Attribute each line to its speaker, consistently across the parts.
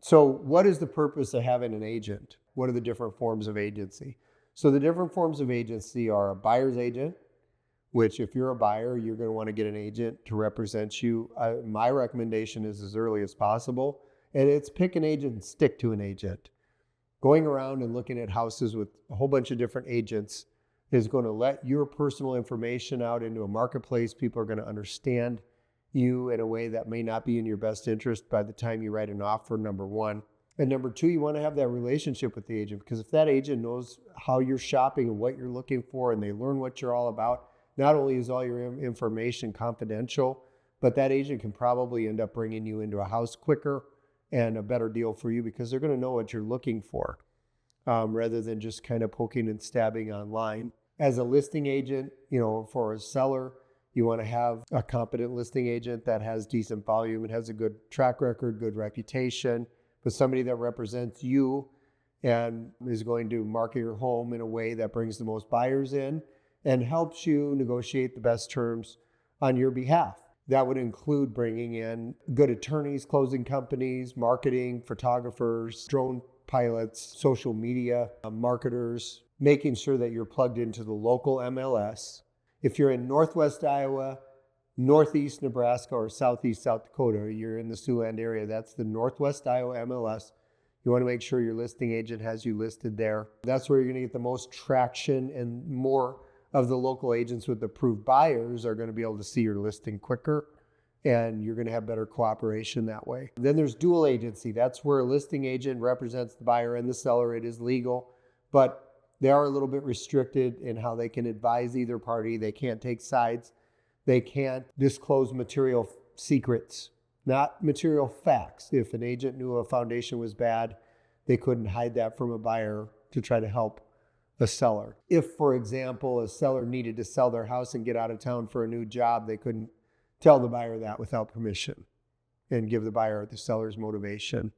Speaker 1: So what is the purpose of having an agent? What are the different forms of agency? So the different forms of agency are a buyer's agent, which if you're a buyer, you're going to want to get an agent to represent you. My recommendation is as early as possible, and it's pick an agent and stick to an agent. Going around and looking at houses with a whole bunch of different agents is going to let your personal information out into a marketplace. People are going to understand you in a way that may not be in your best interest by the time you write an offer, number one. And number two, you want to have that relationship with the agent, because if that agent knows how you're shopping and what you're looking for, and they learn what you're all about, not only is all your information confidential, but that agent can probably end up bringing you into a house quicker and a better deal for you, because they're going to know what you're looking for, rather than just kind of poking and stabbing online. As a listing agent, for a seller, you want to have a competent listing agent that has decent volume and has a good track record, good reputation, but somebody that represents you and is going to market your home in a way that brings the most buyers in and helps you negotiate the best terms on your behalf. That would include bringing in good attorneys, closing companies, marketing, photographers, drone pilots, social media marketers, making sure that you're plugged into the local MLS. If you're in Northwest Iowa, Northeast Nebraska, or Southeast South Dakota, you're in the Siouxland area, that's the Northwest Iowa MLS. You want to make sure your listing agent has you listed there. That's where you're going to get the most traction, and more of the local agents with approved buyers are going to be able to see your listing quicker, and you're going to have better cooperation that way. Then there's dual agency. That's where a listing agent represents the buyer and the seller. It is legal, but they are a little bit restricted in how they can advise either party. They can't take sides. They can't disclose material secrets, not material facts. If an agent knew a foundation was bad, they couldn't hide that from a buyer to try to help a seller. If, for example, a seller needed to sell their house and get out of town for a new job, they couldn't tell the buyer that without permission and give the buyer the seller's motivation.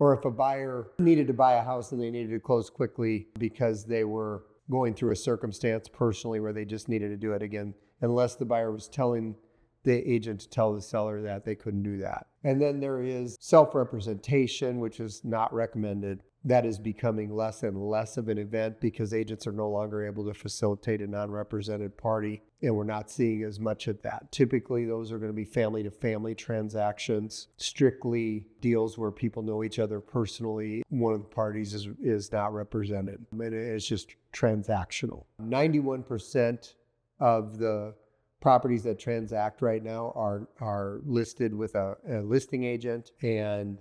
Speaker 1: Or if a buyer needed to buy a house and they needed to close quickly because they were going through a circumstance personally where they just needed to do it again, unless the buyer was telling the agent to tell the seller that, they couldn't do that. And then there is self-representation, which is not recommended. That is becoming less and less of an event because agents are no longer able to facilitate a non-represented party, and we're not seeing as much of that. Typically, those are going to be family-to-family transactions, strictly deals where people know each other personally. One of the parties is not represented, and it's just transactional. 91% of the properties that transact right now are listed with a listing agent, and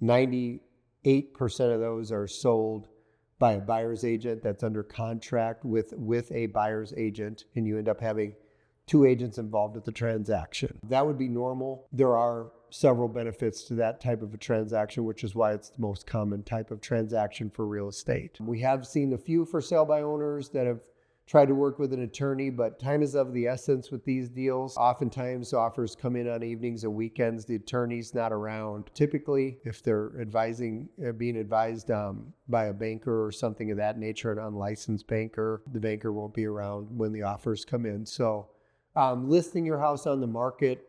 Speaker 1: 98% of those are sold by a buyer's agent that's under contract with a buyer's agent, and you end up having two agents involved with the transaction. That would be normal. There are several benefits to that type of a transaction, which is why it's the most common type of transaction for real estate. We have seen a few for sale by owners that have tried to work with an attorney, but time is of the essence with these deals. Oftentimes offers come in on evenings and weekends. The attorney's not around. Typically, if they're being advised by a banker or something of that nature, an unlicensed banker, the banker won't be around when the offers come in. So listing your house on the market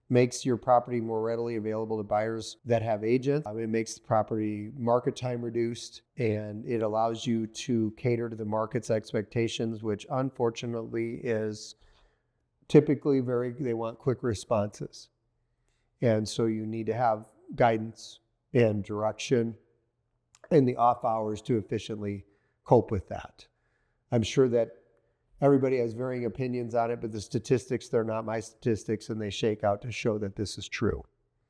Speaker 1: makes your property more readily available to buyers that have agents. It makes the property market time reduced, and it allows you to cater to the market's expectations, which unfortunately is typically they want quick responses. And so you need to have guidance and direction in the off hours to efficiently cope with that. I'm sure that everybody has varying opinions on it, but the statistics, they're not my statistics, and they shake out to show that this is true.